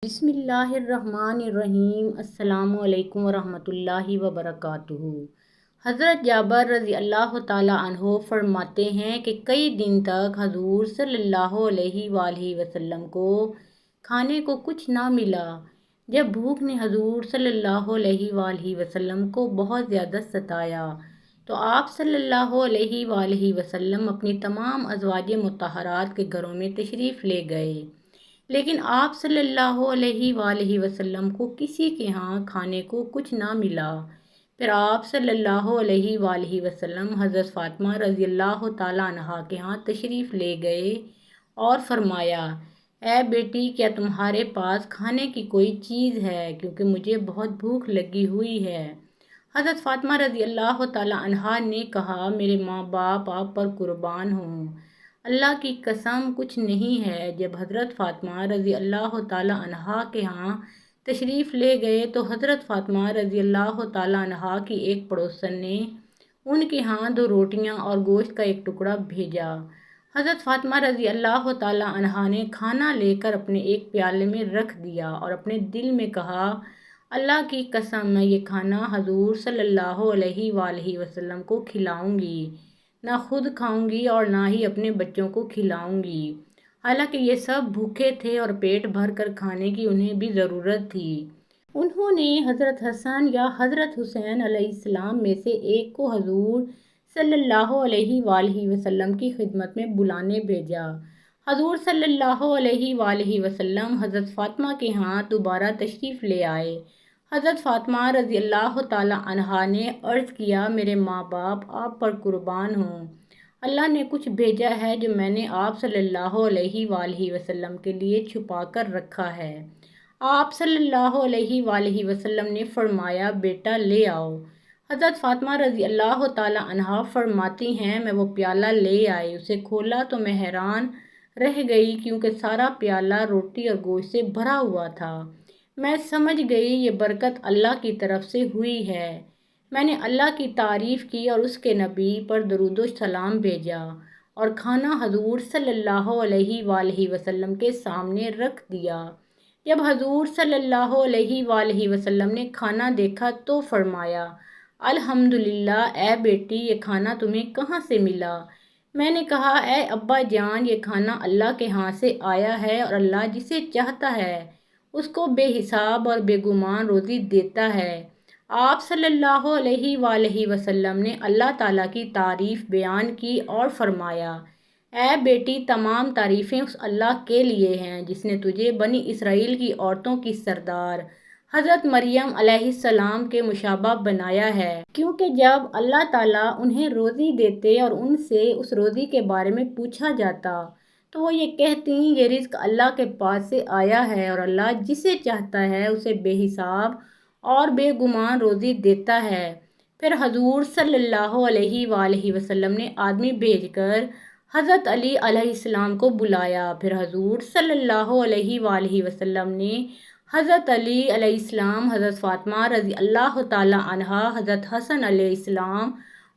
بسم اللہ الرحمن الرحیم۔ السلام علیکم ورحمۃ اللہ وبرکاتہ۔ حضرت جابر رضی اللہ تعالیٰ عنہ فرماتے ہیں کہ کئی دن تک حضور صلی اللہ علیہ وآلہ وسلم کو کھانے کو کچھ نہ ملا۔ جب بھوک نے حضور صلی اللہ علیہ وآلہ وسلم کو بہت زیادہ ستایا تو آپ صلی اللہ علیہ وآلہ وسلم اپنی تمام ازواج مطہرات کے گھروں میں تشریف لے گئے، لیکن آپ صلی اللہ علیہ وآلہ وسلم کو کسی کے ہاں کھانے کو کچھ نہ ملا۔ پھر آپ صلی اللہ علیہ وآلہ وسلم حضرت فاطمہ رضی اللہ تعالیٰ عنہا کے ہاں تشریف لے گئے اور فرمایا، اے بیٹی، کیا تمہارے پاس کھانے کی کوئی چیز ہے، کیونکہ مجھے بہت بھوک لگی ہوئی ہے۔ حضرت فاطمہ رضی اللہ تعالیٰ عنہا نے کہا، میرے ماں باپ آپ پر قربان ہوں، اللہ کی قسم کچھ نہیں ہے۔ جب حضرت فاطمہ رضی اللہ تعالیٰ عنہا کے ہاں تشریف لے گئے تو حضرت فاطمہ رضی اللہ تعالیٰ عنہا کی ایک پڑوسن نے ان کے ہاں 2 روٹیاں اور گوشت کا ایک ٹکڑا بھیجا۔ حضرت فاطمہ رضی اللہ تعالیٰ عنہا نے کھانا لے کر اپنے ایک پیالے میں رکھ دیا اور اپنے دل میں کہا، اللہ کی قسم میں یہ کھانا حضور صلی اللہ علیہ وآلہ وسلم کو کھلاؤں گی، نہ خود کھاؤں گی اور نہ ہی اپنے بچوں کو کھلاؤں گی۔ حالانکہ یہ سب بھوکے تھے اور پیٹ بھر کر کھانے کی انہیں بھی ضرورت تھی۔ انہوں نے حضرت حسن یا حضرت حسین علیہ السلام میں سے ایک کو حضور صلی اللہ علیہ وآلہ وسلم کی خدمت میں بلانے بھیجا۔ حضور صلی اللہ علیہ وآلہ وسلم حضرت فاطمہ کے ہاں دوبارہ تشریف لے آئے۔ حضرت فاطمہ رضی اللہ تعالیٰ عنہا نے عرض کیا، میرے ماں باپ آپ پر قربان ہوں، اللہ نے کچھ بھیجا ہے جو میں نے آپ صلی اللہ علیہ وآلہ وسلم کے لیے چھپا کر رکھا ہے۔ آپ صلی اللہ علیہ وآلہ وسلم نے فرمایا، بیٹا لے آؤ۔ حضرت فاطمہ رضی اللہ تعالیٰ عنہا فرماتی ہیں، میں وہ پیالہ لے آئی، اسے کھولا تو میں حیران رہ گئی کیونکہ سارا پیالہ روٹی اور گوشت سے بھرا ہوا تھا۔ میں سمجھ گئی یہ برکت اللہ کی طرف سے ہوئی ہے۔ میں نے اللہ کی تعریف کی اور اس کے نبی پر درود و سلام بھیجا اور کھانا حضور صلی اللہ علیہ وآلہ وسلم کے سامنے رکھ دیا۔ جب حضور صلی اللہ علیہ وآلہ وسلم نے کھانا دیکھا تو فرمایا، الحمدللہ، اے بیٹی، یہ کھانا تمہیں کہاں سے ملا؟ میں نے کہا، اے ابا جان، یہ کھانا اللہ کے ہاں سے آیا ہے اور اللہ جسے چاہتا ہے اس کو بے حساب اور بے گمان روزی دیتا ہے۔ آپ صلی اللہ علیہ وآلہ وسلم نے اللہ تعالیٰ کی تعریف بیان کی اور فرمایا، اے بیٹی، تمام تعریفیں اس اللہ کے لیے ہیں جس نے تجھے بنی اسرائیل کی عورتوں کی سردار حضرت مریم علیہ السلام کے مشابہ بنایا ہے، کیونکہ جب اللہ تعالیٰ انہیں روزی دیتے اور ان سے اس روزی کے بارے میں پوچھا جاتا تو وہ یہ کہتی، یہ رزق اللہ کے پاس سے آیا ہے اور اللہ جسے چاہتا ہے اسے بے حساب اور بے گمان روزی دیتا ہے۔ پھر حضور صلی اللہ علیہ وآلہ وسلم نے آدمی بھیج کر حضرت علی علیہ السلام کو بلایا۔ پھر حضور صلی اللہ علیہ وآلہ وسلم نے حضرت علی علیہ السلام، حضرت فاطمہ رضی اللہ تعالیٰ عنہا، حضرت حسن علیہ السلام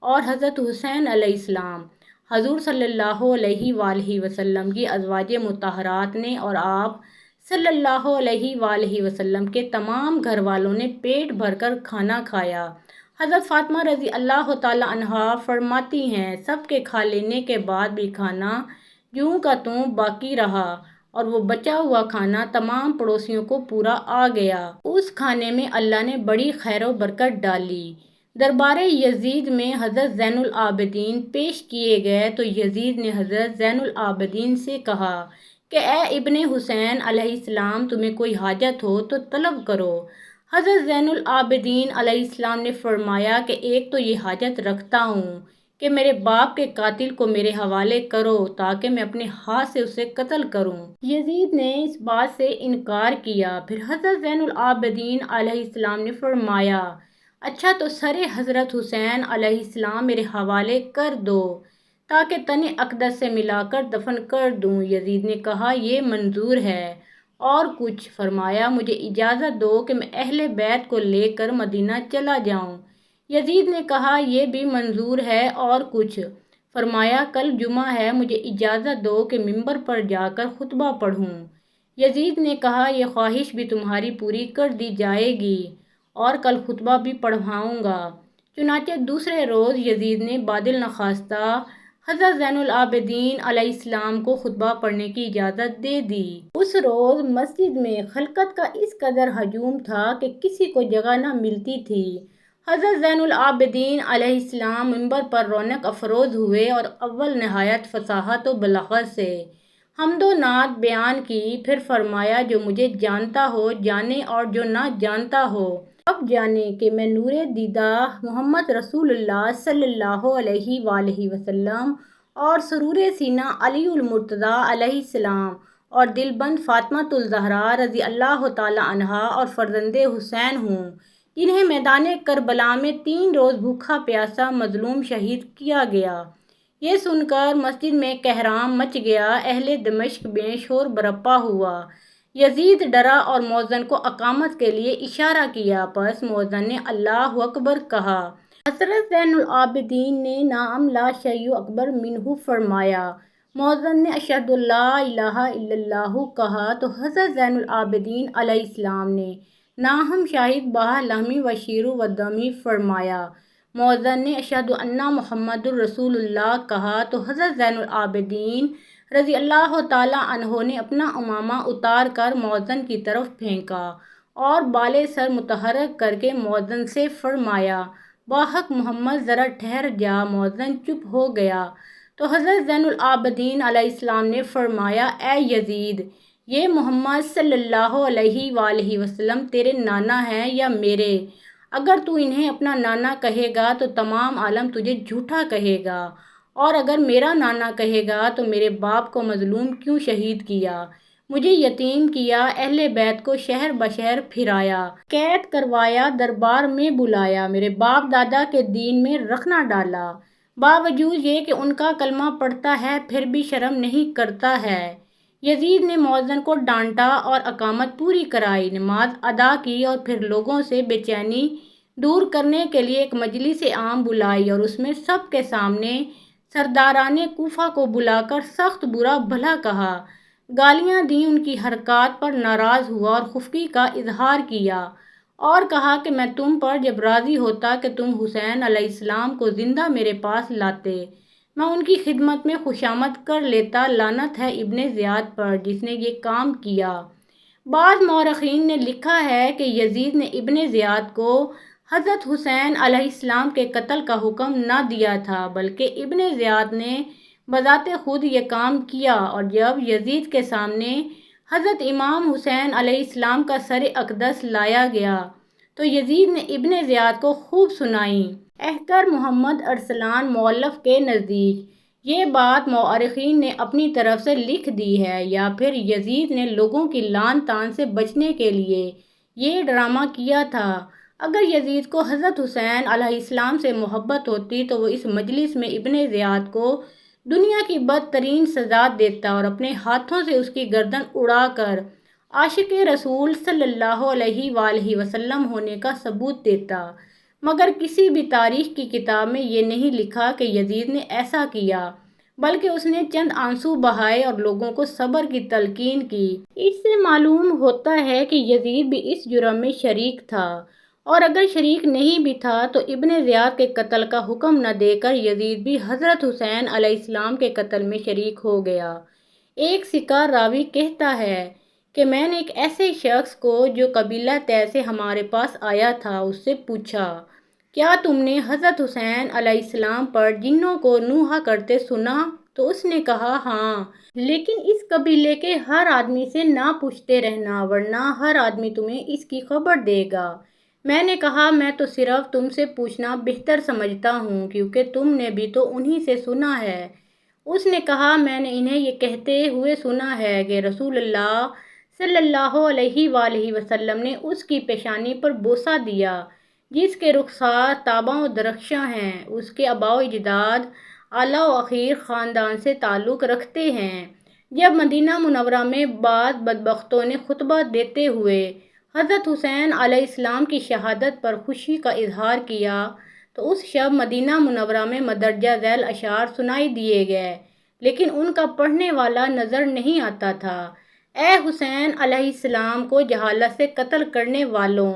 اور حضرت حسین علیہ السلام، حضور صلی اللہ علیہ وآلہ وسلم کی ازواج مطہرات نے اور آپ صلی اللہ علیہ وآلہ وسلم کے تمام گھر والوں نے پیٹ بھر کر کھانا کھایا۔ حضرت فاطمہ رضی اللہ تعالیٰ عنہا فرماتی ہیں، سب کے کھا لینے کے بعد بھی کھانا یوں کا توں باقی رہا اور وہ بچا ہوا کھانا تمام پڑوسیوں کو پورا آ گیا۔ اس کھانے میں اللہ نے بڑی خیر و برکت ڈالی۔ دربار یزید میں حضرت زین العابدین پیش کیے گئے تو یزید نے حضرت زین العابدین سے کہا کہ اے ابن حسین علیہ السلام، تمہیں کوئی حاجت ہو تو طلب کرو۔ حضرت زین العابدین علیہ السلام نے فرمایا کہ ایک تو یہ حاجت رکھتا ہوں کہ میرے باپ کے قاتل کو میرے حوالے کرو تاکہ میں اپنے ہاتھ سے اسے قتل کروں۔ یزید نے اس بات سے انکار کیا۔ پھر حضرت زین العابدین علیہ السلام نے فرمایا، اچھا تو سر حضرت حسین علیہ السلام میرے حوالے کر دو تاکہ تن اقدس سے ملا کر دفن کر دوں۔ یزید نے کہا، یہ منظور ہے، اور کچھ؟ فرمایا، مجھے اجازت دو کہ میں اہل بیت کو لے کر مدینہ چلا جاؤں۔ یزید نے کہا، یہ بھی منظور ہے، اور کچھ؟ فرمایا، کل جمعہ ہے، مجھے اجازت دو کہ ممبر پر جا کر خطبہ پڑھوں۔ یزید نے کہا یہ خواہش بھی تمہاری پوری کر دی جائے گی اور کل خطبہ بھی پڑھواؤں گا۔ چنانچہ دوسرے روز یزید نے بادل نخواستہ حضرت زین العابدین علیہ السلام کو خطبہ پڑھنے کی اجازت دے دی۔ اس روز مسجد میں خلقت کا اس قدر ہجوم تھا کہ کسی کو جگہ نہ ملتی تھی۔ حضرت زین العابدین علیہ السلام منبر پر رونق افروز ہوئے اور اول نہایت فصاحت و بلاغت سے حمد و نعت بیان کی، پھر فرمایا جو مجھے جانتا ہو جانے اور جو نہ جانتا ہو اب جانے کہ میں نور دیدہ محمد رسول اللہ صلی اللہ علیہ وآلہ وسلم اور سرور سینہ علی المرتضیٰ علیہ السلام اور دلبند فاطمۃ الزہرا رضی اللہ تعالی عنہا اور فرزند حسین ہوں، جنہیں میدان کربلا میں 3 روز بھوکا پیاسا مظلوم شہید کیا گیا۔ یہ سن کر مسجد میں کہرام مچ گیا، اہل دمشق میں شور برپا ہوا۔ یزید ڈرا اور مؤذن کو اقامت کے لیے اشارہ کیا، پس مؤذن نے اللہ اکبر کہا۔ حضرت زین العابدین نے نعم لا شیء اکبر منہ فرمایا۔ مؤذن نے اشہد لا الہ الا اللہ کہا تو حضرت زین العابدین علیہ السلام نے نعم شاہد بہ لحمی و شیر و دمی فرمایا۔ مؤذن نے اشہد ان محمد الرسول اللہ کہا تو حضرت زین العابدین رضی اللہ تعالی عنہ نے اپنا عمامہ اتار کر مؤذن کی طرف پھینکا اور بالِ سر متحرک کر کے مؤذن سے فرمایا باحق محمد ذرا ٹھہر جا۔ مؤذن چپ ہو گیا تو حضرت زین العابدین علیہ السلام نے فرمایا اے یزید، یہ محمد صلی اللہ علیہ وآلہ وسلم تیرے نانا ہیں یا میرے؟ اگر تو انہیں اپنا نانا کہے گا تو تمام عالم تجھے جھوٹا کہے گا، اور اگر میرا نانا کہے گا تو میرے باپ کو مظلوم کیوں شہید کیا، مجھے یتیم کیا، اہل بیت کو شہر بشہر پھرایا، قید کروایا، دربار میں بلایا، میرے باپ دادا کے دین میں رخ نہ ڈالا، باوجود یہ کہ ان کا کلمہ پڑھتا ہے پھر بھی شرم نہیں کرتا ہے۔ یزید نے مؤذن کو ڈانٹا اور اقامت پوری کرائی، نماز ادا کی اور پھر لوگوں سے بے چینی دور کرنے کے لیے ایک مجلس عام بلائی اور اس میں سب کے سامنے سرداران کوفہ کو بلا کر سخت برا بھلا کہا، گالیاں دیں، ان کی حرکات پر ناراض ہوا اور خفگی کا اظہار کیا اور کہا کہ میں تم پر جب راضی ہوتا کہ تم حسین علیہ السلام کو زندہ میرے پاس لاتے، میں ان کی خدمت میں خوشامد کر لیتا، لعنت ہے ابن زیاد پر جس نے یہ کام کیا۔ بعض مورخین نے لکھا ہے کہ یزید نے ابن زیاد کو حضرت حسین علیہ السلام کے قتل کا حکم نہ دیا تھا، بلکہ ابن زیاد نے بذات خود یہ کام کیا، اور جب یزید کے سامنے حضرت امام حسین علیہ السلام کا سر اقدس لایا گیا تو یزید نے ابن زیاد کو خوب سنائی۔ احکر محمد ارسلان مؤلف کے نزدیک یہ بات مورخین نے اپنی طرف سے لکھ دی ہے، یا پھر یزید نے لوگوں کی لعن طعن سے بچنے کے لیے یہ ڈرامہ کیا تھا۔ اگر یزید کو حضرت حسین علیہ السلام سے محبت ہوتی تو وہ اس مجلس میں ابن زیاد کو دنیا کی بدترین سزا دیتا اور اپنے ہاتھوں سے اس کی گردن اڑا کر عاشق رسول صلی اللہ علیہ وآلہ وسلم ہونے کا ثبوت دیتا، مگر کسی بھی تاریخ کی کتاب میں یہ نہیں لکھا کہ یزید نے ایسا کیا، بلکہ اس نے چند آنسو بہائے اور لوگوں کو صبر کی تلقین کی۔ اس سے معلوم ہوتا ہے کہ یزید بھی اس جرم میں شریک تھا، اور اگر شریک نہیں بھی تھا تو ابن زیاد کے قتل کا حکم نہ دے کر یزید بھی حضرت حسین علیہ السلام کے قتل میں شریک ہو گیا۔ ایک سکہ راوی کہتا ہے کہ میں نے ایک ایسے شخص کو جو قبیلہ طے سے ہمارے پاس آیا تھا اس سے پوچھا کیا تم نے حضرت حسین علیہ السلام پر جنوں کو نوحہ کرتے سنا؟ تو اس نے کہا ہاں، لیکن اس قبیلے کے ہر آدمی سے نہ پوچھتے رہنا ورنہ ہر آدمی تمہیں اس کی خبر دے گا۔ میں نے کہا میں تو صرف تم سے پوچھنا بہتر سمجھتا ہوں کیونکہ تم نے بھی تو انہی سے سنا ہے۔ اس نے کہا میں نے انہیں یہ کہتے ہوئے سنا ہے کہ رسول اللہ صلی اللہ علیہ وآلہ وسلم نے اس کی پیشانی پر بوسہ دیا جس کے رخسار تاباں و درخشاں ہیں، اس کے آباء و اجداد اعلیٰ و اخیر خاندان سے تعلق رکھتے ہیں۔ جب مدینہ منورہ میں بعض بدبختوں نے خطبہ دیتے ہوئے حضرت حسین علیہ السلام کی شہادت پر خوشی کا اظہار کیا تو اس شب مدینہ منورہ میں مندرجہ ذیل اشعار سنائی دیے گئے، لیکن ان کا پڑھنے والا نظر نہیں آتا تھا۔ اے حسین علیہ السلام کو جہالت سے قتل کرنے والوں،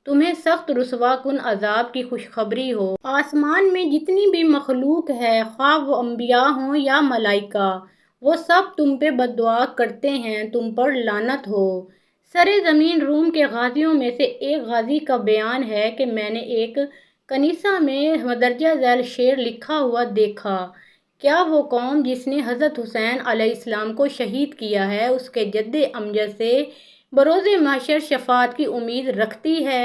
تمہیں سخت رسوا کن عذاب کی خوشخبری ہو۔ آسمان میں جتنی بھی مخلوق ہے، خواہ وہ انبیاء ہوں یا ملائکہ، وہ سب تم پہ بد دعا کرتے ہیں، تم پر لعنت ہو۔ سرے زمین روم کے غازیوں میں سے ایک غازی کا بیان ہے کہ میں نے ایک کنیسہ میں مندرجہ ذیل شعر لکھا ہوا دیکھا: کیا وہ قوم جس نے حضرت حسین علیہ السلام کو شہید کیا ہے، اس کے جد امجد سے بروز محشر شفاعت کی امید رکھتی ہے؟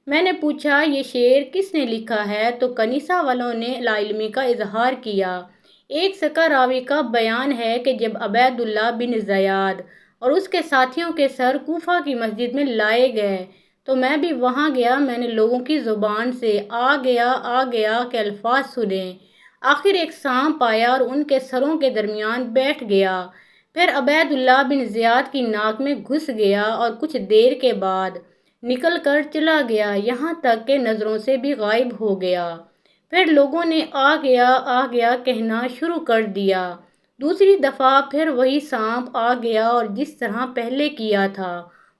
میں نے پوچھا یہ شعر کس نے لکھا ہے، تو کنیسہ والوں نے لا علمی کا اظہار کیا۔ ایک ثقہ راوی کا بیان ہے کہ جب عبید اللہ بن زیاد اور اس کے ساتھیوں کے سر کوفہ کی مسجد میں لائے گئے تو میں بھی وہاں گیا۔ میں نے لوگوں کی زبان سے آ گیا کے الفاظ سنے۔ آخر ایک سانپ آیا اور ان کے سروں کے درمیان بیٹھ گیا، پھر عبید اللہ بن زیاد کی ناک میں گھس گیا اور کچھ دیر کے بعد نکل کر چلا گیا، یہاں تک کہ نظروں سے بھی غائب ہو گیا۔ پھر لوگوں نے آ گیا کہنا شروع کر دیا۔ دوسری دفعہ پھر وہی سانپ آ گیا اور جس طرح پہلے کیا تھا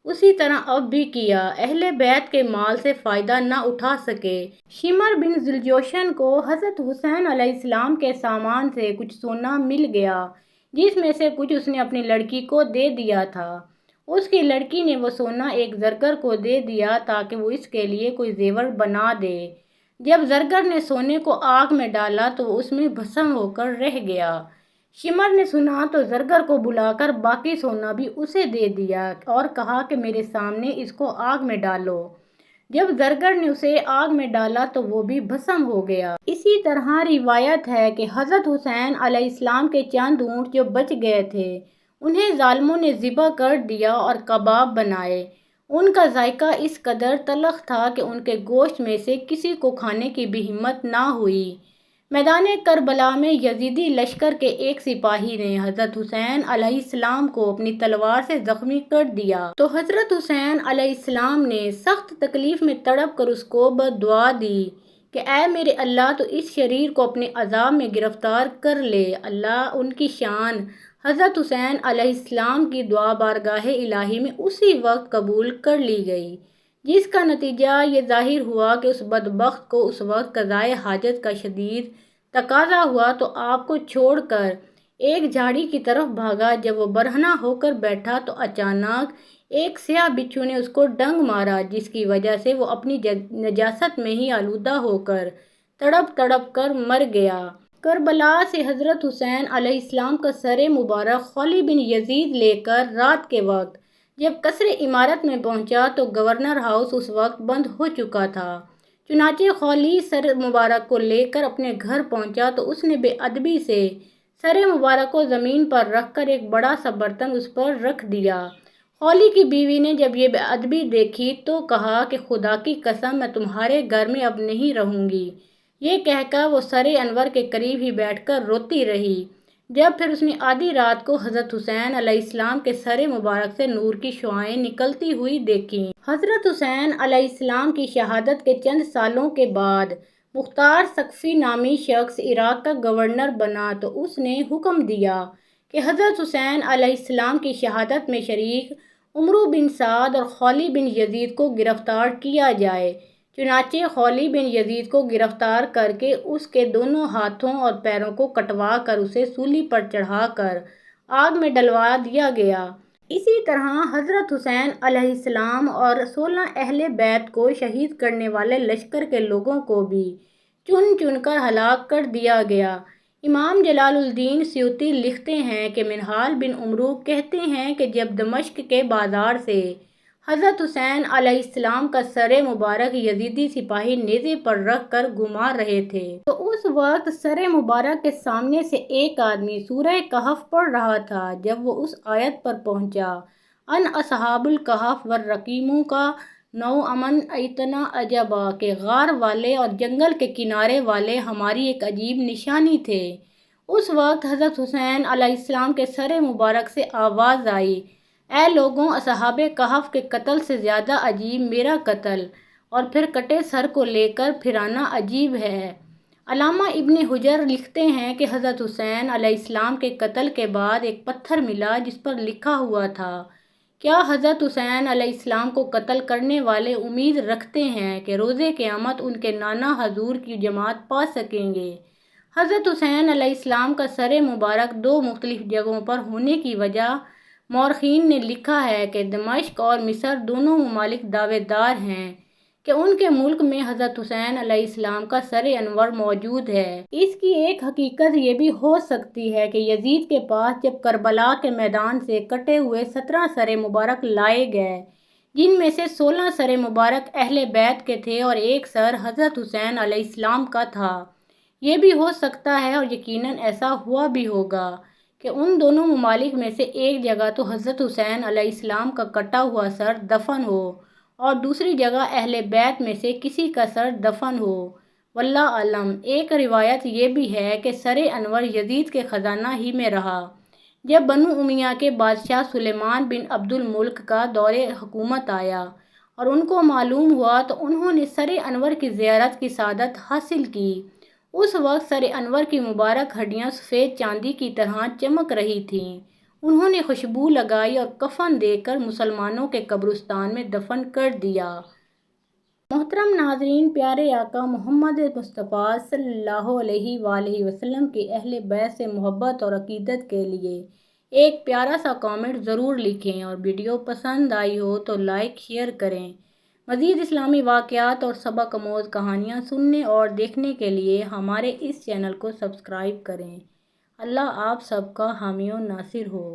اسی طرح اب بھی کیا۔ اہل بیت کے مال سے فائدہ نہ اٹھا سکے۔ شمر بن ذوالجوشن کو حضرت حسین علیہ السلام کے سامان سے کچھ سونا مل گیا، جس میں سے کچھ اس نے اپنی لڑکی کو دے دیا تھا۔ اس کی لڑکی نے وہ سونا ایک زرگر کو دے دیا تاکہ وہ اس کے لیے کوئی زیور بنا دے۔ جب زرگر نے سونے کو آگ میں ڈالا تو وہ اس میں بھسم ہو کر رہ گیا۔ شمر نے سنا تو زرگر کو بلا کر باقی سونا بھی اسے دے دیا اور کہا کہ میرے سامنے اس کو آگ میں ڈالو۔ جب زرگر نے اسے آگ میں ڈالا تو وہ بھی بھسم ہو گیا۔ اسی طرح روایت ہے کہ حضرت حسین علیہ السلام کے چند اونٹ جو بچ گئے تھے، انہیں ظالموں نے ذبح کر دیا اور کباب بنائے۔ ان کا ذائقہ اس قدر تلخ تھا کہ ان کے گوشت میں سے کسی کو کھانے کی بھی ہمت نہ ہوئی۔ میدان کربلا میں یزیدی لشکر کے ایک سپاہی نے حضرت حسین علیہ السلام کو اپنی تلوار سے زخمی کر دیا تو حضرت حسین علیہ السلام نے سخت تکلیف میں تڑپ کر اس کو بد دعا دی کہ اے میرے اللہ، تو اس شریر کو اپنے عذاب میں گرفتار کر لے۔ اللہ ان کی شان حضرت حسین علیہ السلام کی دعا بارگاہ الہی میں اسی وقت قبول کر لی گئی، جس کا نتیجہ یہ ظاہر ہوا کہ اس بدبخت کو اس وقت قضائے حاجت کا شدید تقاضا ہوا تو آپ کو چھوڑ کر ایک جھاڑی کی طرف بھاگا۔ جب وہ برہنہ ہو کر بیٹھا تو اچانک ایک سیاہ بچھو نے اس کو ڈنگ مارا، جس کی وجہ سے وہ اپنی نجاست میں ہی آلودہ ہو کر تڑپ کر مر گیا۔ کربلا سے حضرت حسین علیہ السلام کا سر مبارک خولی بن یزید لے کر رات کے وقت جب قصر امارت میں پہنچا تو گورنر ہاؤس اس وقت بند ہو چکا تھا۔ چنانچہ خولی سر مبارک کو لے کر اپنے گھر پہنچا تو اس نے بے ادبی سے سر مبارک کو زمین پر رکھ کر ایک بڑا سا برتن اس پر رکھ دیا۔ خولی کی بیوی نے جب یہ بے ادبی دیکھی تو کہا کہ خدا کی قسم میں تمہارے گھر میں اب نہیں رہوں گی۔ یہ کہہ کر وہ سر انور کے قریب ہی بیٹھ کر روتی رہی۔ جب پھر اس نے آدھی رات کو حضرت حسین علیہ السلام کے سر مبارک سے نور کی شعاعیں نکلتی ہوئی دیکھیں۔ حضرت حسین علیہ السلام کی شہادت کے چند سالوں کے بعد مختار ثقفی نامی شخص عراق کا گورنر بنا تو اس نے حکم دیا کہ حضرت حسین علیہ السلام کی شہادت میں شریک عمرو بن سعد اور خولی بن یزید کو گرفتار کیا جائے۔ چنانچہ خولی بن یزید کو گرفتار کر کے اس کے دونوں ہاتھوں اور پیروں کو کٹوا کر اسے سولی پر چڑھا کر آگ میں ڈلوا دیا گیا۔ اسی طرح حضرت حسین علیہ السلام اور 16 اہل بیت کو شہید کرنے والے لشکر کے لوگوں کو بھی چن چن کر ہلاک کر دیا گیا۔ امام جلال الدین سیوطی لکھتے ہیں کہ منہال بن عمرو کہتے ہیں کہ جب دمشق کے بازار سے حضرت حسین علیہ السلام کا سر مبارک یزیدی سپاہی نیزے پر رکھ کر گھما رہے تھے تو اس وقت سر مبارک کے سامنے سے ایک آدمی سورہ کہف پڑھ رہا تھا۔ جب وہ اس آیت پر پہنچا ان اصحاب الکہف والرقیم کا نوع من اتنا عجبا کہ غار والے اور جنگل کے کنارے والے ہماری ایک عجیب نشانی تھے، اس وقت حضرت حسین علیہ السلام کے سر مبارک سے آواز آئی اے لوگوں، اصحاب کہف کے قتل سے زیادہ عجیب میرا قتل اور پھر کٹے سر کو لے کر پھرانا عجیب ہے۔ علامہ ابن حجر لکھتے ہیں کہ حضرت حسین علیہ السلام کے قتل کے بعد ایک پتھر ملا جس پر لکھا ہوا تھا، کیا حضرت حسین علیہ السلام کو قتل کرنے والے امید رکھتے ہیں کہ روز قیامت ان کے نانا حضور کی جماعت پا سکیں گے؟ حضرت حسین علیہ السلام کا سر مبارک دو مختلف جگہوں پر ہونے کی وجہ مورخین نے لکھا ہے کہ دمشق اور مصر دونوں ممالک دعوے دار ہیں کہ ان کے ملک میں حضرت حسین علیہ السلام کا سر انور موجود ہے۔ اس کی ایک حقیقت یہ بھی ہو سکتی ہے کہ یزید کے پاس جب کربلا کے میدان سے کٹے ہوئے 17 سر مبارک لائے گئے، جن میں سے 16 سر مبارک اہل بیت کے تھے اور ایک سر حضرت حسین علیہ السلام کا تھا، یہ بھی ہو سکتا ہے اور یقیناً ایسا ہوا بھی ہوگا کہ ان دونوں ممالک میں سے ایک جگہ تو حضرت حسین علیہ السلام کا کٹا ہوا سر دفن ہو اور دوسری جگہ اہل بیت میں سے کسی کا سر دفن ہو، واللہ اعلم۔ ایک روایت یہ بھی ہے کہ سر انور یزید کے خزانہ ہی میں رہا۔ جب بنو امیہ کے بادشاہ سلیمان بن عبد الملک کا دور حکومت آیا اور ان کو معلوم ہوا تو انہوں نے سر انور کی زیارت کی سعادت حاصل کی۔ اس وقت سر انور کی مبارک ہڈیاں سفید چاندی کی طرح چمک رہی تھیں۔ انہوں نے خوشبو لگائی اور کفن دے کر مسلمانوں کے قبرستان میں دفن کر دیا۔ محترم ناظرین، پیارے آقا محمد مصطفیٰ صلی اللہ علیہ وآلہ وسلم کے اہل بیت سے محبت اور عقیدت کے لیے ایک پیارا سا کامنٹ ضرور لکھیں اور ویڈیو پسند آئی ہو تو لائک شیئر کریں۔ مزید اسلامی واقعات اور سبق آموز کہانیاں سننے اور دیکھنے کے لیے ہمارے اس چینل کو سبسکرائب کریں۔ اللہ آپ سب کا حامی و ناصر ہو۔